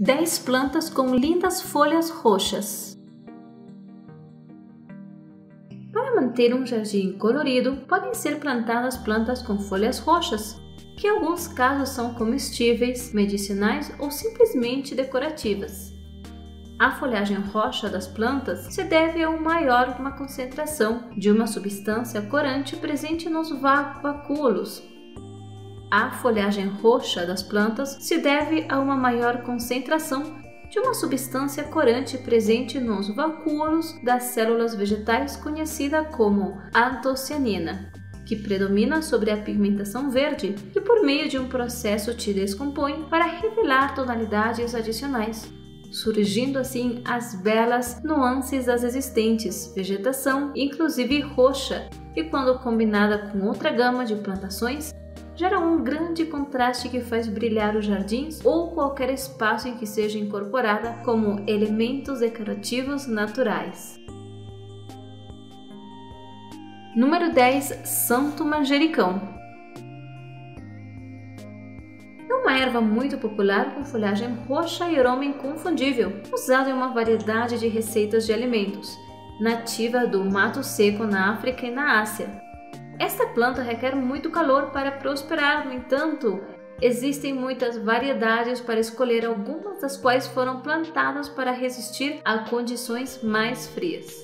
10 plantas com lindas folhas roxas. Para manter um jardim colorido, podem ser plantadas plantas com folhas roxas, que em alguns casos são comestíveis, medicinais ou simplesmente decorativas. A folhagem roxa das plantas se deve a uma concentração de uma substância corante presente nos vacúolos. A folhagem roxa das plantas se deve a uma maior concentração de uma substância corante presente nos vacúolos das células vegetais conhecida como antocianina, que predomina sobre a pigmentação verde e por meio de um processo te descompõe para revelar tonalidades adicionais, surgindo assim as belas nuances das existentes vegetação, inclusive roxa, e quando combinada com outra gama de plantações, gera um grande contraste que faz brilhar os jardins ou qualquer espaço em que seja incorporada como elementos decorativos naturais. Número 10. Santo Manjericão. É uma erva muito popular com folhagem roxa e aroma inconfundível, usada em uma variedade de receitas de alimentos, nativa do mato seco na África e na Ásia. Esta planta requer muito calor para prosperar, no entanto, existem muitas variedades para escolher, algumas das quais foram plantadas para resistir a condições mais frias.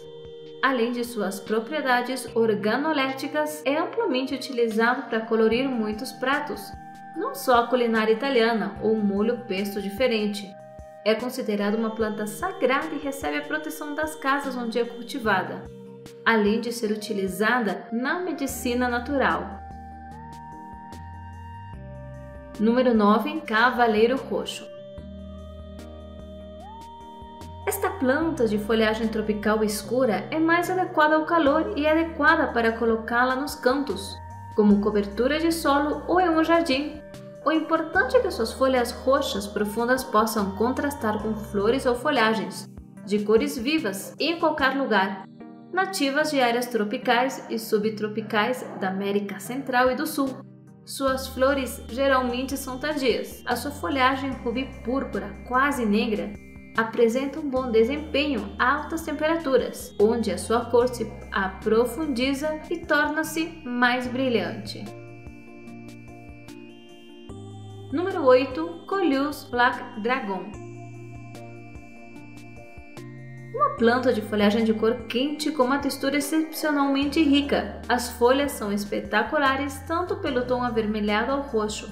Além de suas propriedades organolépticas, é amplamente utilizado para colorir muitos pratos, não só a culinária italiana ou um molho pesto diferente. É considerada uma planta sagrada e recebe a proteção das casas onde é cultivada, além de ser utilizada na medicina natural. Número 9. Cavaleiro roxo. Esta planta de folhagem tropical escura é mais adequada ao calor e é adequada para colocá-la nos cantos, como cobertura de solo ou em um jardim. O importante é que suas folhas roxas profundas possam contrastar com flores ou folhagens de cores vivas em qualquer lugar, nativas de áreas tropicais e subtropicais da América Central e do Sul. Suas flores geralmente são tardias. A sua folhagem rubi-púrpura, quase negra, apresenta um bom desempenho a altas temperaturas, onde a sua cor se aprofundiza e torna-se mais brilhante. Número 8. Coleus Black Dragon. Uma planta de folhagem de cor quente com uma textura excepcionalmente rica. As folhas são espetaculares tanto pelo tom avermelhado ao roxo,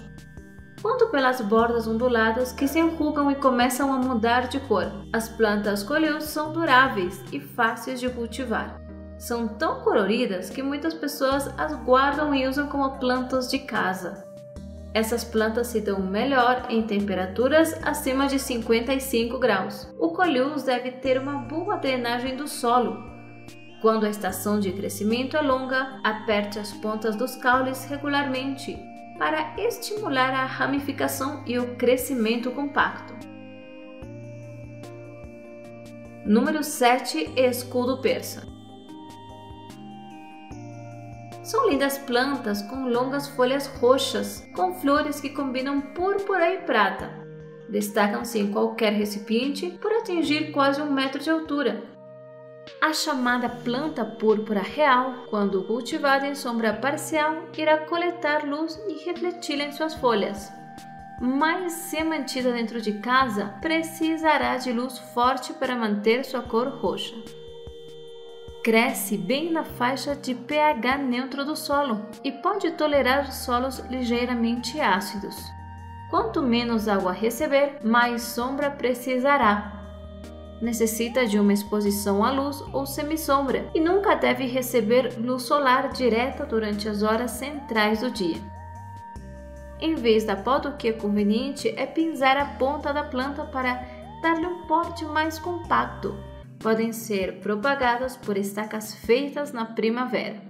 quanto pelas bordas onduladas que se enrugam e começam a mudar de cor. As plantas coleus são duráveis e fáceis de cultivar. São tão coloridas que muitas pessoas as guardam e usam como plantas de casa. Essas plantas se dão melhor em temperaturas acima de 55 graus. O coleus deve ter uma boa drenagem do solo. Quando a estação de crescimento é longa, aperte as pontas dos caules regularmente para estimular a ramificação e o crescimento compacto. Número 7. Escudo persa. São lindas plantas com longas folhas roxas, com flores que combinam púrpura e prata. Destacam-se em qualquer recipiente por atingir quase 1 metro de altura. A chamada planta púrpura real, quando cultivada em sombra parcial, irá coletar luz e refleti-la em suas folhas. Mas se mantida dentro de casa, precisará de luz forte para manter sua cor roxa. Cresce bem na faixa de pH neutro do solo e pode tolerar solos ligeiramente ácidos. Quanto menos água receber, mais sombra precisará. Necessita de uma exposição à luz ou semissombra e nunca deve receber luz solar direta durante as horas centrais do dia. Em vez da poda, o que é conveniente é pinçar a ponta da planta para dar-lhe um porte mais compacto. Podem ser propagadas por estacas feitas na primavera.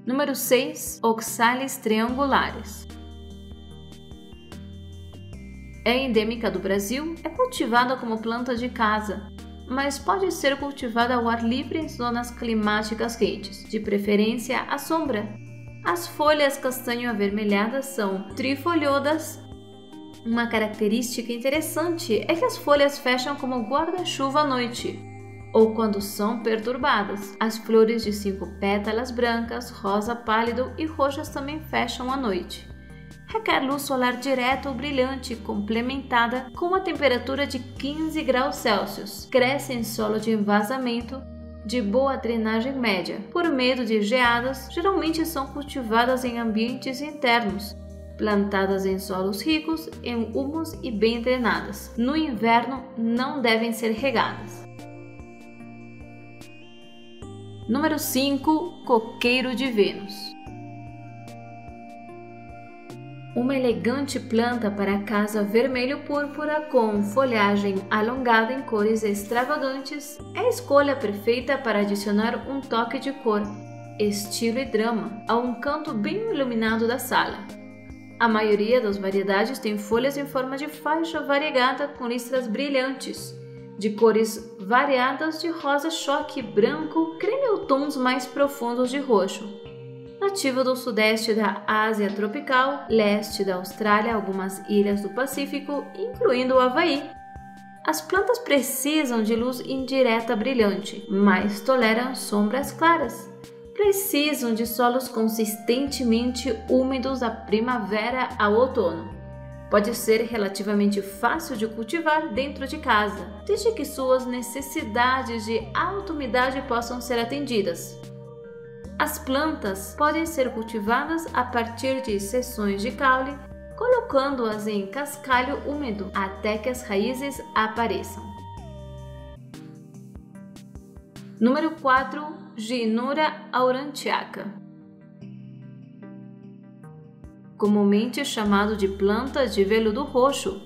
Número 6. Oxalis triangulares. É endêmica do Brasil, é cultivada como planta de casa, mas pode ser cultivada ao ar livre em zonas climáticas quentes, de preferência à sombra. As folhas castanho-avermelhadas são trifoliodas Uma característica interessante é que as folhas fecham como guarda-chuva à noite, ou quando são perturbadas. As flores de 5 pétalas brancas, rosa pálido e roxas também fecham à noite. Requer luz solar direta ou brilhante, complementada com uma temperatura de 15 graus Celsius. Cresce em solo de envasamento, de boa drenagem média. Por medo de geadas, geralmente são cultivadas em ambientes internos, plantadas em solos ricos em humus e bem drenadas. No inverno, não devem ser regadas. Número 5. Coqueiro de Vênus. Uma elegante planta para casa vermelho-púrpura com folhagem alongada em cores extravagantes é a escolha perfeita para adicionar um toque de cor, estilo e drama a um canto bem iluminado da sala. A maioria das variedades tem folhas em forma de faixa variegada com listras brilhantes, de cores variadas de rosa choque, branco, creme ou tons mais profundos de roxo. Nativo do sudeste da Ásia tropical, leste da Austrália, algumas ilhas do Pacífico, incluindo o Havaí. As plantas precisam de luz indireta brilhante, mas toleram sombras claras. Precisam de solos consistentemente úmidos da primavera ao outono. Pode ser relativamente fácil de cultivar dentro de casa, desde que suas necessidades de alta umidade possam ser atendidas. As plantas podem ser cultivadas a partir de seções de caule, colocando-as em cascalho úmido até que as raízes apareçam. Número 4. Gynura aurantiaca. Comumente chamado de planta de veludo roxo,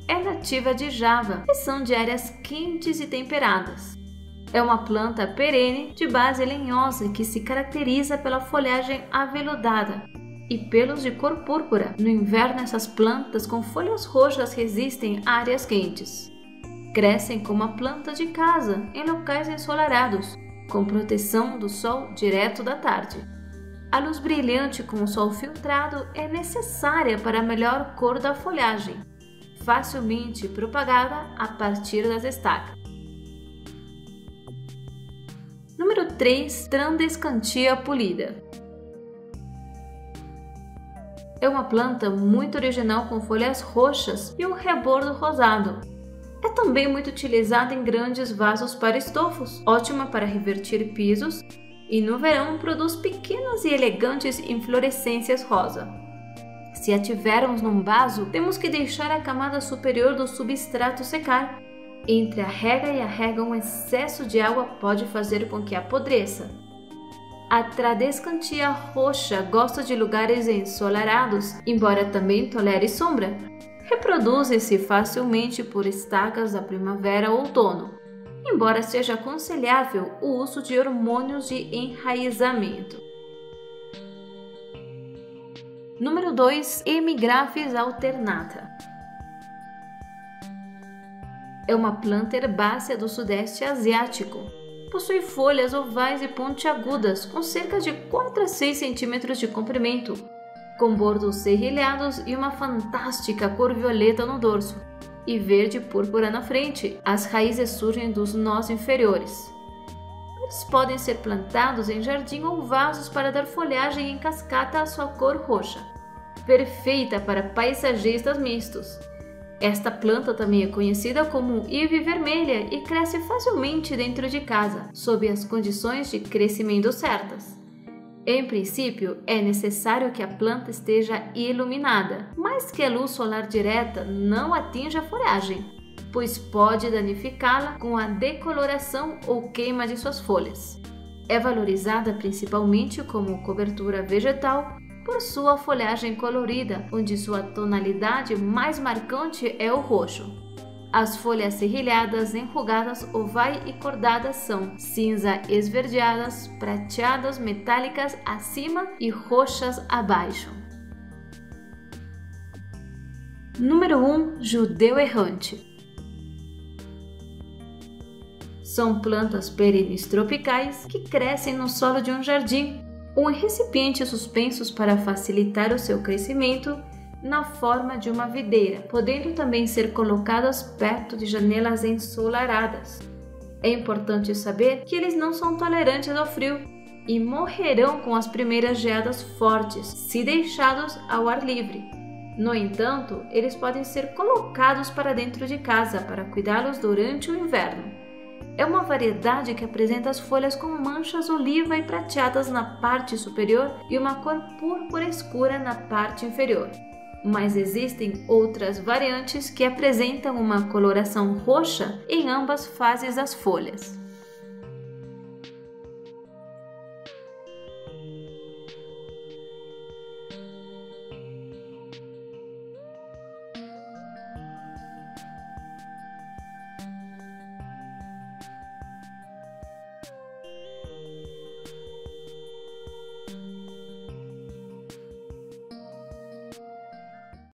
é nativa de Java e são de áreas quentes e temperadas. É uma planta perene de base lenhosa que se caracteriza pela folhagem aveludada e pelos de cor púrpura. No inverno, essas plantas com folhas roxas resistem a áreas quentes. Crescem como uma planta de casa em locais ensolarados, com proteção do sol direto da tarde. A luz brilhante com o sol filtrado é necessária para a melhor cor da folhagem, facilmente propagada a partir das estacas. Número 3. Trandescantia polida. É uma planta muito original com folhas roxas e um rebordo rosado. É também muito utilizada em grandes vasos para estofos, ótima para revertir pisos e no verão produz pequenas e elegantes inflorescências rosa. Se a tivermos num vaso, temos que deixar a camada superior do substrato secar. Entre a rega e a rega, um excesso de água pode fazer com que apodreça. A Trandescantia roxa gosta de lugares ensolarados, embora também tolere sombra. Reproduz-se facilmente por estacas da primavera ou outono, embora seja aconselhável o uso de hormônios de enraizamento. Número 2. Hemigraphis alternata. É uma planta herbácea do sudeste asiático. Possui folhas ovais e pontiagudas com cerca de 4 a 6 centímetros de comprimento, com bordos serrilhados e uma fantástica cor violeta no dorso e verde púrpura na frente. As raízes surgem dos nós inferiores. Eles podem ser plantados em jardim ou vasos para dar folhagem em cascata à sua cor roxa, perfeita para paisagistas mistos. Esta planta também é conhecida como ivy vermelha e cresce facilmente dentro de casa, sob as condições de crescimento certas. Em princípio, é necessário que a planta esteja iluminada, mas que a luz solar direta não atinja a folhagem, pois pode danificá-la com a decoloração ou queima de suas folhas. É valorizada principalmente como cobertura vegetal por sua folhagem colorida, onde sua tonalidade mais marcante é o roxo. As folhas serrilhadas, enrugadas, ovais e cordadas são cinza esverdeadas, prateadas, metálicas acima e roxas abaixo. Número 1. Judeu errante. São plantas perenes tropicais que crescem no solo de um jardim ou em recipientes suspensos para facilitar o seu crescimento na forma de uma videira, podendo também ser colocadas perto de janelas ensolaradas. É importante saber que eles não são tolerantes ao frio e morrerão com as primeiras geadas fortes, se deixados ao ar livre. No entanto, eles podem ser colocados para dentro de casa para cuidá-los durante o inverno. É uma variedade que apresenta as folhas com manchas oliva e prateadas na parte superior e uma cor púrpura escura na parte inferior. Mas existem outras variantes que apresentam uma coloração roxa em ambas faces das folhas.